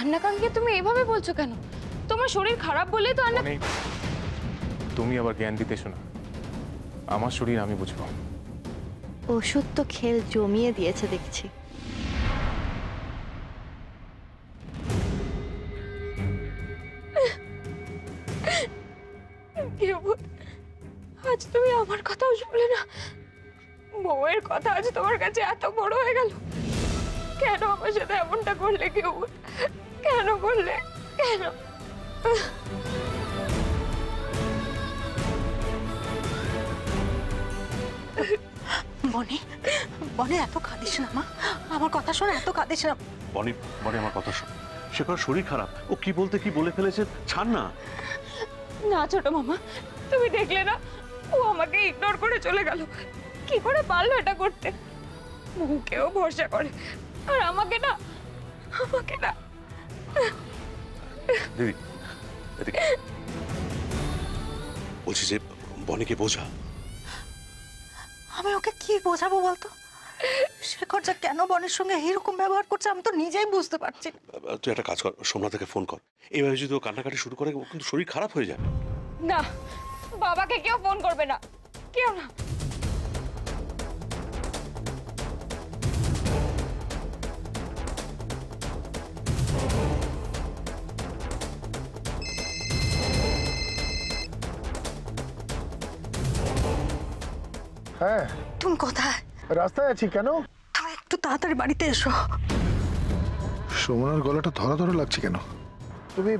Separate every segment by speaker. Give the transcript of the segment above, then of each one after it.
Speaker 1: আন্নাকাঙ্কে তুমি এইভাবে বলছো কেন? তোমার শরীর খারাপ বলেই তো আন্না।
Speaker 2: তুমি আবার জ্ঞান দিতে শোনা, আমার শরীর আমি বুঝবো।
Speaker 3: ওষুধ তো খেল জমিয়ে দিয়েছে দেখছি।
Speaker 1: আজ তুমি আমার কথাও শুনলে না। বউয়ের কথা আজ তোমার কাছে এত বড় হয়ে গেল। কেন আমার সাথে এমনটা করলে? কেউ কেন করলে? কেন?
Speaker 3: বনি, বনি এত কাঁদিস না মা, আমার কথা শোন, এত কাঁদিস না।
Speaker 4: বনি, বনি আমার কথা শোন। শেখর শরীর খারাপ, ও কি বলতে কি বলে ফেলেছে, ছাড় না।
Speaker 1: না ছোট মামা, তুমি দেখলে না ও আমাকে ইগনোর করে চলে গেল। কি করে পারলো এটা করতে? মুখেও ভরসা করে আর আমাকে না, আমাকে না।
Speaker 4: দিদি এদিকে বলছি যে বনিকে বোঝা।
Speaker 3: আমি ওকে কি বোঝাবো বলতো? শেখর যা কেন বনের সঙ্গে এরকম ব্যবহার করছে আমি তো নিজেই বুঝতে পারছি।
Speaker 4: তুই একটা কাজ কর, সোমনাথ থেকে ফোন কর। এইভাবে যদি ও কান্নাকাটি শুরু করে ও কিন্তু শরীর খারাপ হয়ে যাবে।
Speaker 1: না, বাবাকে কেউ ফোন করবে না, কেউ না।
Speaker 5: হ্যাঁ,
Speaker 3: তুমি কোথায়?
Speaker 5: রাস্তায় আছি। কেন?
Speaker 3: তুমি একটু তাড়াতাড়ি বাড়িতে এসো।
Speaker 5: সুমনার গলাটা ধরা ধরা লাগছে কেন? তুমি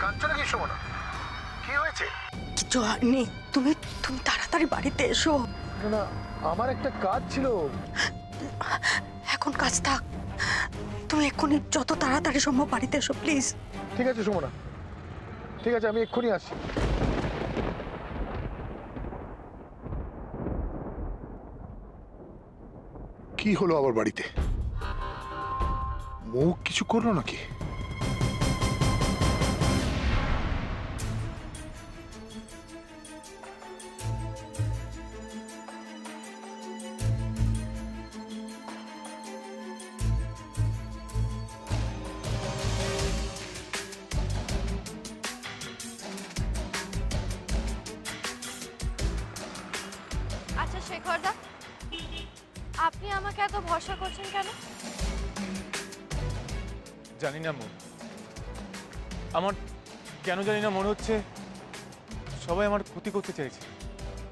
Speaker 5: কাঁদছো নাকি সুমনা? কি হয়েছে?
Speaker 3: কিছু হয়নি, তুমি তুমি তাড়াতাড়ি বাড়িতে এসো।
Speaker 5: না, আমার একটা কাজ ছিল।
Speaker 3: এখন কাজ থাক, তুমি এক্ষুনি যত তাড়াতাড়ি সম্ভব বাড়িতে এসো প্লিজ।
Speaker 5: ঠিক আছে সুমনা, ঠিক আছে, আমি এক্ষুনি আসছি। কি হলো আবার বাড়িতে? মুখ কিছু করলো নাকি?
Speaker 1: আচ্ছা শেখরদা, আপনি আমাকে এত ভরসা করছেন কেন?
Speaker 2: জানি না মন, আমার কেন জানি না মনে হচ্ছে সবাই আমার ক্ষতি করতে চাইছে,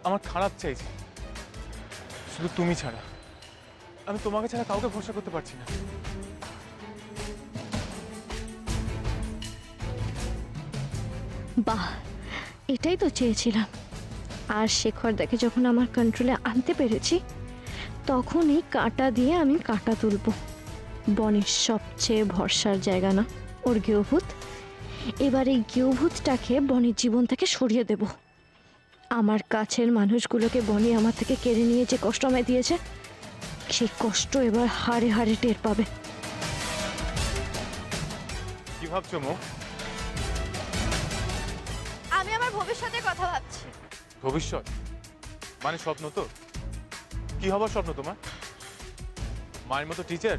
Speaker 2: আমার খারাপ চাইছে। শুধু তুমি ছাড়া, আমি তোমাকে ছাড়া কাউকে ভরসা করতে পারছি না।
Speaker 6: বাহ, এটাই তো চেয়েছিলাম। আর শেখর দেখে যখন আমার কন্ট্রোলে আনতে পেরেছি, তখন এই কাঁটা দিয়ে আমি কাঁটা তুলব। বনের সবচেয়ে ভরসার জায়গা না ওর গৃহভূত? এবার এই গৃহভূতটাকে বনের জীবন থেকে সরিয়ে দেব। আমার কাছের মানুষগুলোকে বনে আমার থেকে কেড়ে নিয়ে যে কষ্ট আমায় দিয়েছে, সেই কষ্ট এবার হাড়ে হাড়ে টের পাবে।
Speaker 2: কি ভাবছো মো?
Speaker 1: আমি আমার ভবিষ্যতের কথা ভাবছি।
Speaker 2: ভবিষ্যৎ মানে স্বপ্ন তো? কি হবার স্বপ্ন তোমার? মায়ের মতো টিচার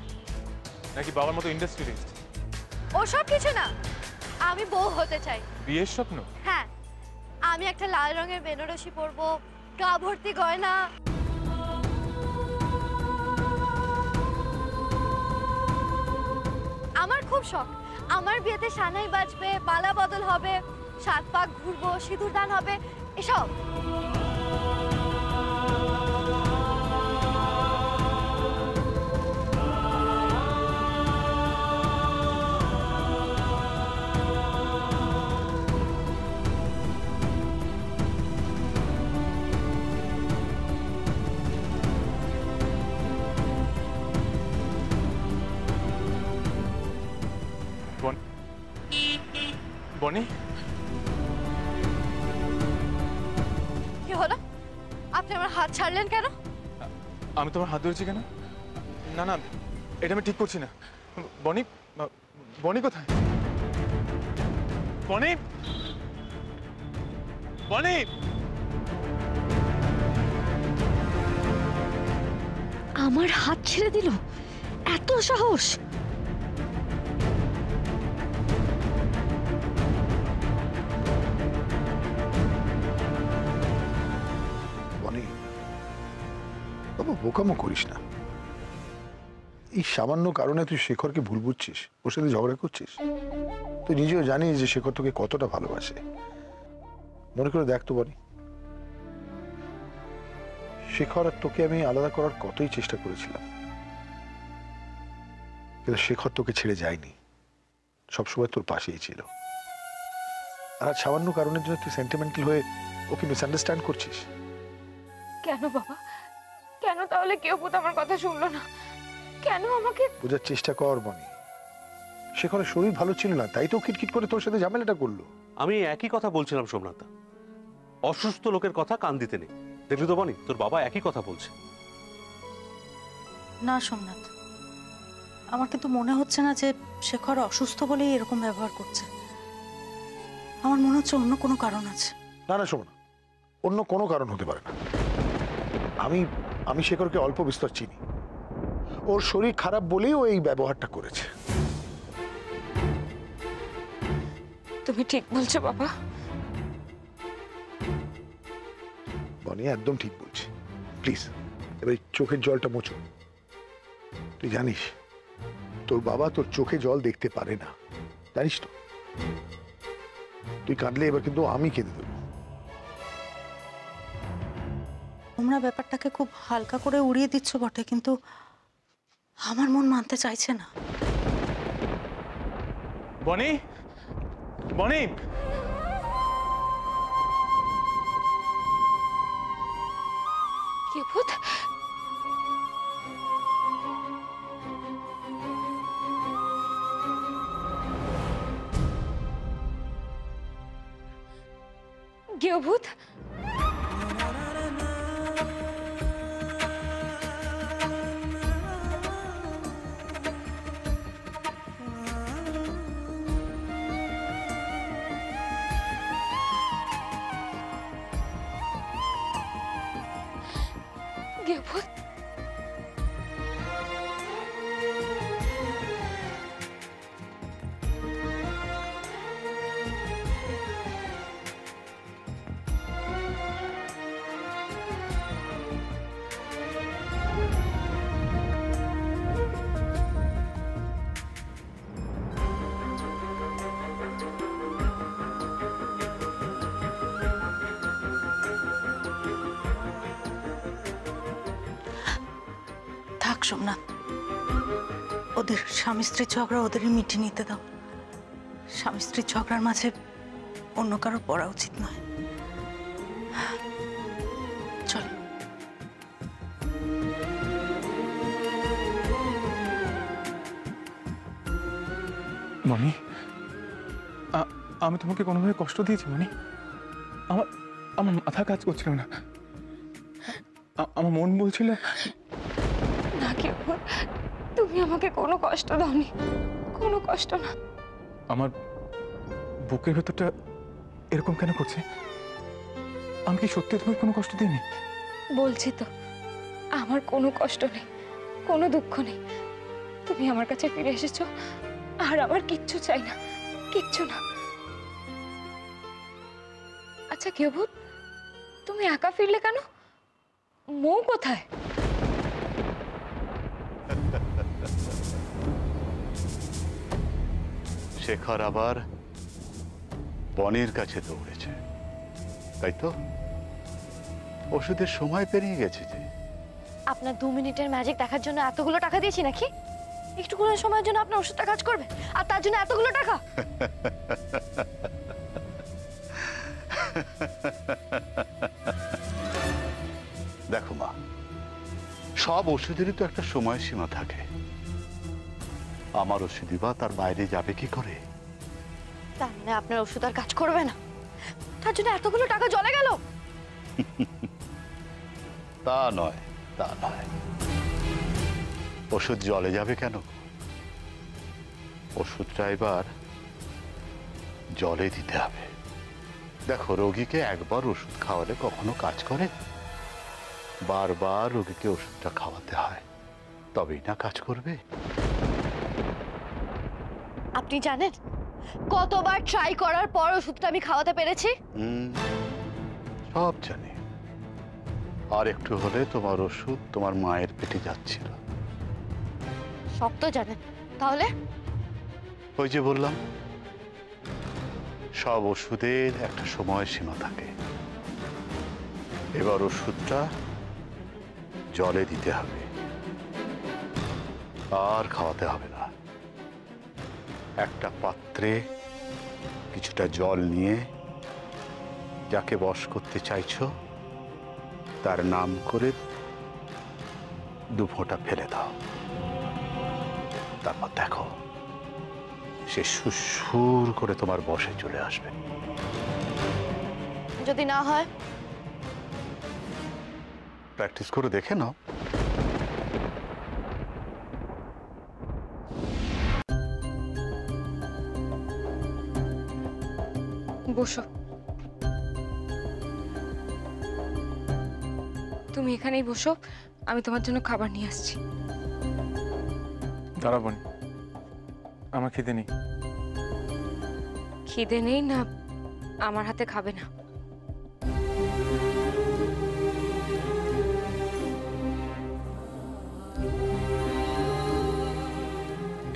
Speaker 2: নাকি বাবার মতো ইন্ডাস্ট্রিয়ালিস্ট?
Speaker 1: ওসব কিছু না, আমি বউ হতে চাই।
Speaker 2: বিয়ের স্বপ্ন?
Speaker 1: হ্যাঁ, আমি একটা লাল রঙের বেনারসি পরবো, গা ভর্তি গয়না। আমার খুব শখ আমার বিয়েতে সানাই বাজবে, পালা বদল হবে, 7 পাক ঘুরবো, সিঁদুর দান হবে, এসব।
Speaker 2: বনি,
Speaker 1: কি হলো? আপনি আমার হাত ছাড়লেন কেন?
Speaker 2: আমি তোমার হাত ধরেছি কেন? না না, এটা আমি ঠিক করছি না। বনি, বনি কোথায়? বনি, বনি!
Speaker 6: আমার হাত ছেড়ে দিল? এত সাহস!
Speaker 5: বনি, বাবা বোকামো করিস না। এই সামান্য কারণে তুই শেখরকে ভুল বুঝছিস, ওর সাথে ঝগড়া করছিস। তুই নিজেও জানিস যে শেখর তোকে কতটা ভালোবাসে। মনে করে দেখ তো বনি, শেখর আর তোকে আমি আলাদা করার কতই চেষ্টা করেছিলাম, কিন্তু শেখর তোকে ছেড়ে যায়নি, সবসময় তোর পাশেই ছিল। আর সামান্য কারণের জন্য তুই সেন্টিমেন্টাল হয়ে ওকে মিসআন্ডারস্ট্যান্ড করছিস।
Speaker 1: কেন বাবা, কেন তাহলে কেউ আমার কথা শুনলো না? কেন আমাকে?
Speaker 5: বোঝার চেষ্টা কর বনি, শেখরের শরীর ভালো ছিল না, তাই তো কিটকিট করে তোর সাথে ঝামেলাটা করলো।
Speaker 4: আমি একই কথা বলছিলাম সোমনাথ, অসুস্থ লোকের কথা কান দিতে নেই। দেখলি তো বনি, তোর বাবা একই কথা বলছে।
Speaker 3: না সোমনাথ, আমার কিন্তু মনে হচ্ছে না যে শেখর অসুস্থ বলেই এরকম ব্যবহার করছে। আমার মনে হচ্ছে অন্য কোনো কারণ আছে।
Speaker 5: না না শোনো না, অন্য কোনো কারণ হতে পারে না। আমি শেখরকে অল্প বিস্তর চিনি, ওর শরীর খারাপ বলেই ও এই ব্যবহারটা করেছে।
Speaker 1: তুমি ঠিক বলছো বাবা।
Speaker 5: বনি একদম ঠিক বলছে। প্লিজ এবার চোখের জলটা মোছো। তুই জানিস তোর বাবা তোর চোখে জল দেখতে পারে না, জানিস তো? তুই কাঁদলে এবার কিন্তু আমি কেঁদে দেবো।
Speaker 3: তোমরা ব্যাপারটাকে খুব হালকা করে উড়িয়ে দিচ্ছ বটে, কিন্তু আমার মন মানতে চাইছে না।
Speaker 2: বনি, বনি,
Speaker 1: কি ভূত? গৃহভূত? গৃহভূত?
Speaker 3: থাক সোমনাথ, ওদের স্বামী স্ত্রীর ঝগড়া ওদেরই মিটিয়ে নিতে দাও। স্বামী স্ত্রীর ঝগড়ার মাঝে অন্য কারো পড়া উচিত নয়। চল।
Speaker 2: মনি, আমি তোমাকে কোনোভাবে কষ্ট দিয়েছি মনি? আমার আমার মাথা কাজ করছিল না, আমার মন বলছিল।
Speaker 1: না গৃহভূত, তুমি আমাকে কোনো কষ্ট দাওনি, কোনো কষ্ট না।
Speaker 2: আমার বুকের ভেতরটা এরকম কেন করছে? আমি কি সত্যি তোমাকে কোনো কষ্ট দিইনি?
Speaker 1: বলছি তো, আমার কোনো কষ্ট নেই, কোনো দুঃখ নেই। তুমি আমার কাছে ফিরে এসেছো, আর আমার কিচ্ছু চাই না, কিচ্ছু না। আচ্ছা গৃহভূত, তুমি একা ফিরলে কেন? মৌ কোথায়?
Speaker 7: শেখর আবার বনের কাছে দৌড়েছে, তাই তো? ওষুধের সময় পেরিয়ে গেছে যে।
Speaker 6: আপনার 2 মিনিটের ম্যাজিক দেখার জন্য এতগুলো টাকা দিয়েছি নাকি? একটুকুনো সময়ের জন্য আপনার ওষুধটা কাজ করবে, আর তার জন্য এতগুলো টাকা?
Speaker 7: দেখো মা, সব ওষুধেরই তো একটা সময়সীমা থাকে। আমার ওষুধই বা তার বাইরে যাবে কি করে?
Speaker 6: তার মানে আপনার ওষুধ আর কাজ করবে না, তার জন্য এতগুলো টাকা জলে গেল?
Speaker 7: তা নয়, তা নয়। ওষুধ জলে যাবে কেন? ওষুধটা এবার জলে দিতে হবে। দেখো, রোগীকে একবার ওষুধ খাওয়ালে কখনো কাজ করে? বারবার রোগীকে ওষুধটা খাওয়াতে হয়, তবেই না কাজ করবে।
Speaker 6: আপনি জানেন কতবার ট্রাই করার পর ওষুধটা আমি খাওয়াতে পেরেছি?
Speaker 7: সব জানি, আর একটু হলে তোমার ওষুধ তোমার মায়ের পেটে যাচ্ছিল।
Speaker 6: সব তো জানেন, তাহলে
Speaker 7: ওই যে বললাম, সব ওষুধের একটা সময় সীমা থাকে। এবার ওষুধটা জলে দিতে হবে, আর খাওয়াতে হবে না। একটা পাত্রে কিছুটা জল নিয়ে যাকে বশ করতে চাইছো তার নাম করে 2 ফোঁটা ফেলে দাও। তারপর দেখো সে সুর করে তোমার বশে চলে আসবে।
Speaker 6: যদি না হয়?
Speaker 7: প্র্যাকটিস করে দেখে নাও।
Speaker 1: বসো। তুমি এখানেই বসো, আমি তোমার জন্য খাবার নিয়ে আসছি।
Speaker 2: দাঁড়া বনি, আমার খিদে নেই।
Speaker 1: খিদে নেই না, আমার হাতে খাবে না।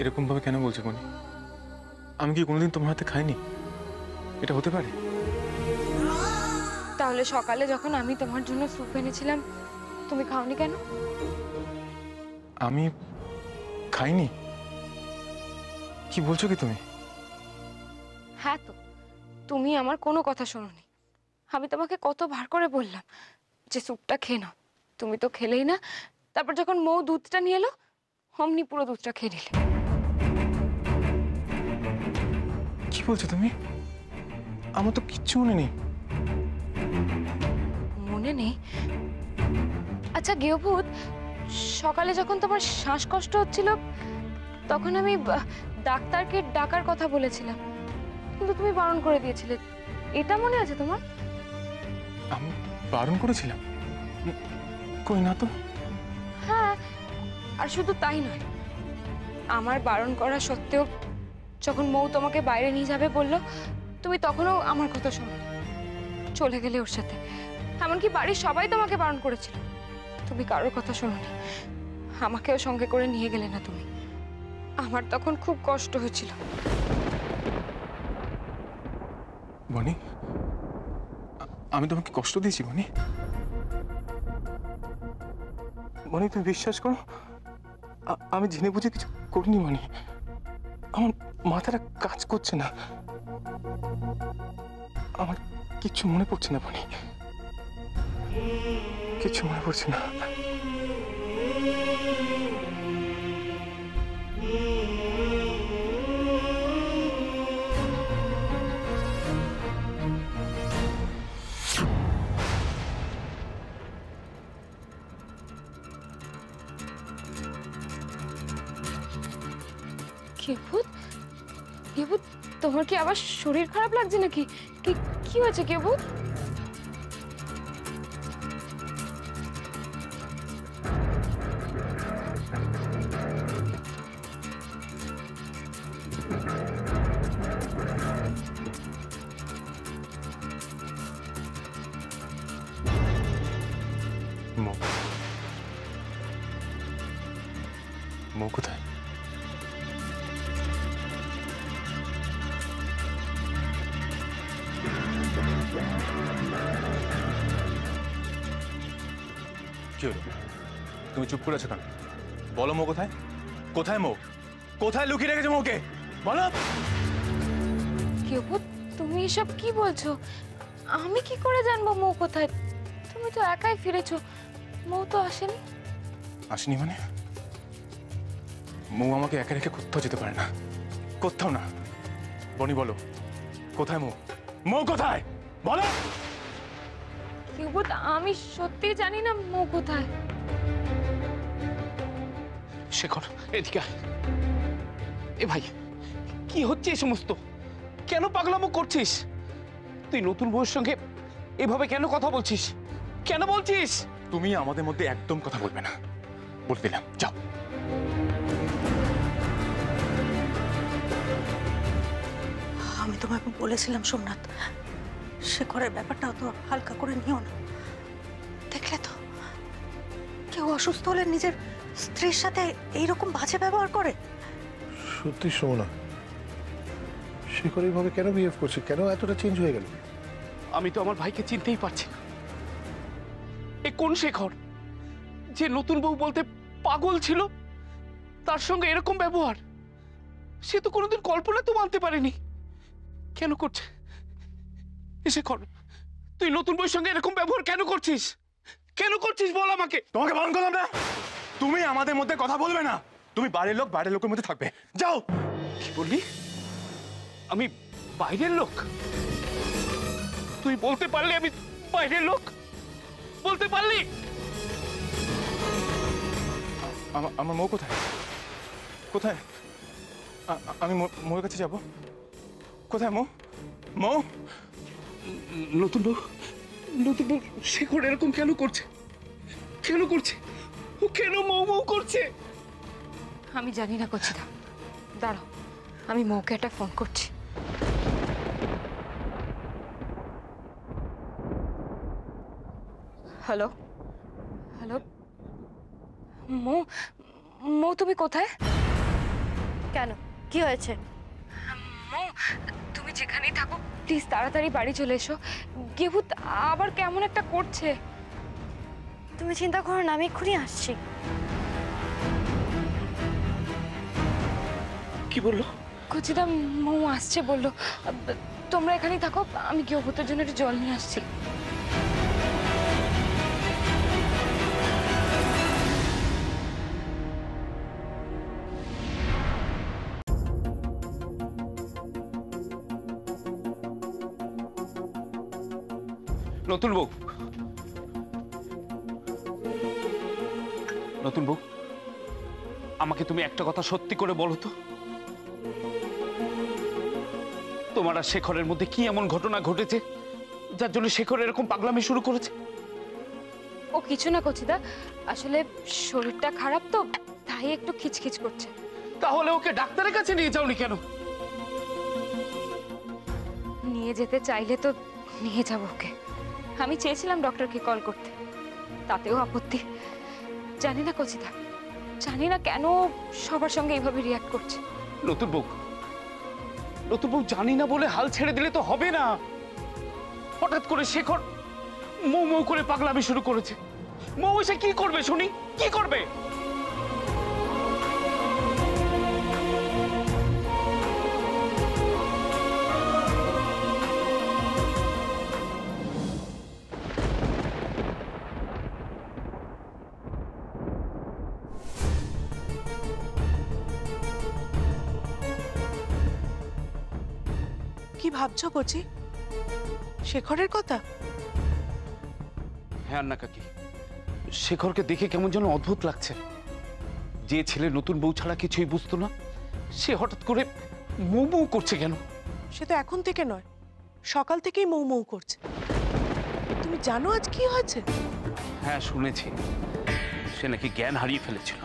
Speaker 2: এরকম ভাবে কেন বলছো বনি? আমি কি কোনোদিন তোমার হাতে খাইনি? এটা হতে পারে?
Speaker 1: তাহলে সকালে যখন আমি তোমার জন্য স্যুপ এনেছিলাম তুমি খাওনি কেন?
Speaker 2: আমি খাইনি? কি বলছো কি তুমি?
Speaker 1: হ্যাঁ তো, তুমি আমার কোনো কথা শোনোনি। আমি তোমাকে কতবার করে বললাম যে স্যুপটা খেয়ে নাও, তুমি তো খেলেই না। তারপর যখন মৌ দুধটা নিয়ে এলো অমনি পুরো দুধটা খেয়ে নিলে।
Speaker 2: কি বলছো তুমি? আমার তো কিচ্ছু মনে নেই।
Speaker 1: মনে নেই? আচ্ছা গৃহভূত, সকালে যখন তোমার শ্বাসকষ্ট হচ্ছিল তখন আমি ডাক্তারকে ডাকার কথা বলেছিলাম, কিন্তু তুমি বারণ করে দিয়েছিলে। এটা মনে আছে তোমার?
Speaker 2: আমি বারণ করেছিলাম? কই না তো।
Speaker 1: হ্যাঁ, আর শুধু তাই নয়, আমার বারণ করা সত্ত্বেও যখন মৌ তোমাকে বাইরে নিয়ে যাবে বললো, তুমি তখনও আমার কথা শোনো, চলে গেলে ওর সাথে। এমনকি বাড়ির সবাই তোমাকে বারণ করেছিল, তুমি কারোর কথা শোনোনি। আমাকেও সঙ্গে করে নিয়ে গেলে না তুমি। আমার তখন খুব কষ্ট হয়েছিল।
Speaker 2: বনি, আমি তোমাকে কষ্ট দিয়েছি বনি? বনি তুমি বিশ্বাস করো, আমি জেনে বুঝে কিছু করিনি বনি। আমার মাথাটা কাজ করছে না, আমার কিচ্ছু মনে পড়ছে না বনি, কিচ্ছু মনে পড়ছে না।
Speaker 1: কেবুত, কেবুত, তোমার কি আবার শরীর খারাপ লাগছে নাকি? কি হয়েছে কেবুত?
Speaker 2: মৌ, মৌ কোথায়? কি হলো? তুমি চুপ করে আছো কেন? বলো মৌ কোথায়? কোথায় মৌ? কোথায় লুকিয়ে রেখেছো মৌকে? বলো।
Speaker 1: কেবুত, তুমি এসব কি বলছো? আমি কি করে জানবো মৌ কোথায়? তুমি তো একাই ফিরেছো, মৌ তো আসেনি।
Speaker 2: আসেনি মানে? মৌ আমাকে একা রেখে কোথাও যেতে পারে না, কোথাও না। বনি বলো, কোথায় মৌ? মৌ কোথায়? বলো।
Speaker 1: কেবুত, আমি সত্যি জানি না মৌ কোথায়।
Speaker 8: শেখর, এদিকে আয়। এ ভাই, কি হচ্ছে এই সমস্ত? কেন পাগলামো করছিস? তুই নতুন বউয়ের সঙ্গে এভাবে কেন কথা বলছিস? কেন বলছিস?
Speaker 2: তুমি আমাদের মধ্যে একদম কথা বলবে না, বলে দিলাম। যাও।
Speaker 3: আমি তোমাকে বলেছিলাম সোমনাথ, শেখরের ব্যাপারটা অত হালকা করে নিও না। দেখলে তো কেউ অসুস্থ হলে নিজের স্ত্রীর সাথে এইরকম বাজে ব্যবহার করে?
Speaker 5: সত্যি শোনা, শেখর এইভাবে কেন বিহেভ করছে? কেন এতটা চেঞ্জ হয়ে গেল?
Speaker 8: আমি তো আমার ভাইকে চিনতেই পারছি না। এ কোন শেখর যে নতুন বউ বলতে পাগল ছিল, তার সঙ্গে এরকম ব্যবহার? সে তো কোনোদিন কল্পনা তো মানতে পারেনি। কেন করছে এ শেখর? তুই নতুন বউর সঙ্গে এরকম ব্যবহার কেন করছিস? কেন করছিস বল আমাকে।
Speaker 2: তোমাকে বারণ করলাম না, তুমি আমাদের মধ্যে কথা বলবে না। তুমি বাইরের লোক, বাইরের লোকের মধ্যে থাকবে। যাও।
Speaker 8: কি বললি? আমি বাইরের লোক? তুই বলতে পারলি আমি বাইরের লোক? বলতে পারলি?
Speaker 2: আমার মৌ কোথায়? কোথায়? আমি মৌয়ের কাছে যাব। কোথায় মৌ? মৌ?
Speaker 8: নতুন বউ, নতুন বউ শেখর এরকম কেন করছে? কেন করছে ও? কেন মৌ মৌ করছে?
Speaker 1: আমি জানি না কচিদা, দাঁড়াও, আমি মৌকে একটা ফোন করছি। হ্যালো হ্যালো, মৌ, মৌ তুমি কোথায়?
Speaker 6: কেন, কি হয়েছে?
Speaker 1: মৌ, তুমি যেখানেই থাকো প্লিজ তাড়াতাড়ি বাড়ি চলে এসো। গেবু আবার কেমন একটা করছে।
Speaker 6: তুমি চিন্তা করো না, আমি এক্ষুনি আসছি।
Speaker 8: কি বললো?
Speaker 1: কচিদা মৌ আসছে বললো। তোমরা এখানেই থাকো, আমি গেবুতের জন্য একটু জল নিয়ে আসছি।
Speaker 8: নতুন বউ, নতুন বউ, আমাকে তুমি একটা কথা সত্যি করে বলো তো, তোমার আর শেখরের মধ্যে কি এমন ঘটনা ঘটেছে যার জন্য শেখর এরকম পাগলামি শুরু করেছে?
Speaker 1: ও কিছু না কচিদা, আসলে শরীরটা খারাপ তো, তাই একটু খিচখিচ করছে।
Speaker 8: তাহলে ওকে ডাক্তারের কাছে নিয়ে যাওনি কেন?
Speaker 1: নিয়ে যেতে চাইলে তো নিয়ে যাবো ওকে। আমি চেয়েছিলাম ডক্টরকে কল করতে, তাতেও আপত্তি। জানি না কচিদা, জানি না কেন সবার সঙ্গে এইভাবে রিয়াক্ট করছে।
Speaker 8: নতুন বউ, নতুন বউ, জানি না বলে হাল ছেড়ে দিলে তো হবে না। হঠাৎ করে শেখর মৌ মৌ করে পাগলামি শুরু করেছে। মৌ এসে কি করবে শুনি? কি করবে?
Speaker 9: কি ভাবছো কচি? শেখরের কথা?
Speaker 8: হ্যাঁ না কাকি, শেখরকে দেখে কেমন যেন অদ্ভুত লাগছে। যে ছেলে নতুন বউ ছাড়া কিছুই বুঝতো না, সে হঠাৎ করে মৌ মৌ করছে কেন?
Speaker 9: সে তো এখন থেকে নয়, সকাল থেকেই মৌ মৌ করছে। তুমি জানো আজ কি হয়েছে?
Speaker 8: হ্যাঁ শুনেছি, সে নাকি জ্ঞান হারিয়ে ফেলেছিল।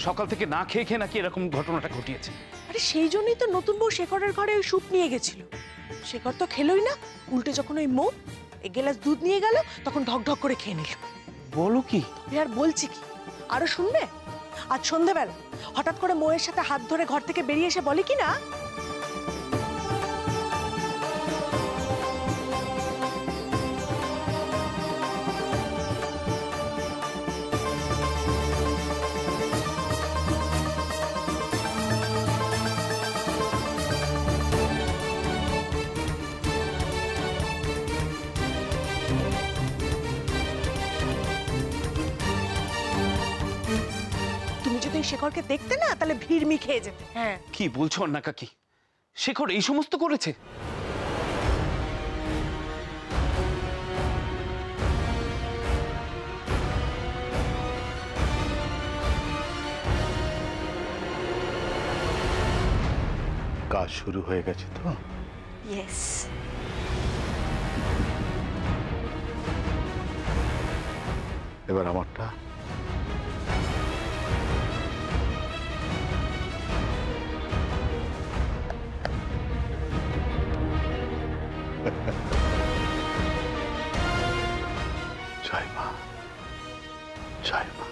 Speaker 8: সকাল থেকে না খেয়ে খেয়ে নাকি এরকম ঘটনাটা ঘটিয়েছে।
Speaker 9: আরে সেই জন্যই তো নতুন বউ শেখরের ঘরে ওই স্যুপ নিয়ে গেছিল। শেখর তো খেলোই না, উল্টে যখন ওই মৌ এক গ্লাস দুধ নিয়ে গেল তখন ঢক ঢক করে খেয়ে নিল।
Speaker 8: বলো কি?
Speaker 9: আর বলছি কি, আরো শুনবে? আজ সন্ধ্যাবেলা হঠাৎ করে মৌয়ের সাথে হাত ধরে ঘর থেকে বেরিয়ে এসে বলে কি না, তুমি যদি শেখরকে দেখতে না তাহলে ভিড়মি খেয়ে যেতে। হ্যাঁ।
Speaker 8: কি বলছো না কাকি? শেখর এই সমস্ত করেছে?
Speaker 7: কাজ শুরু হয়ে গেছে তো?
Speaker 3: ইয়েস।
Speaker 7: এবার আমারটা। জয় মা, জয় মা।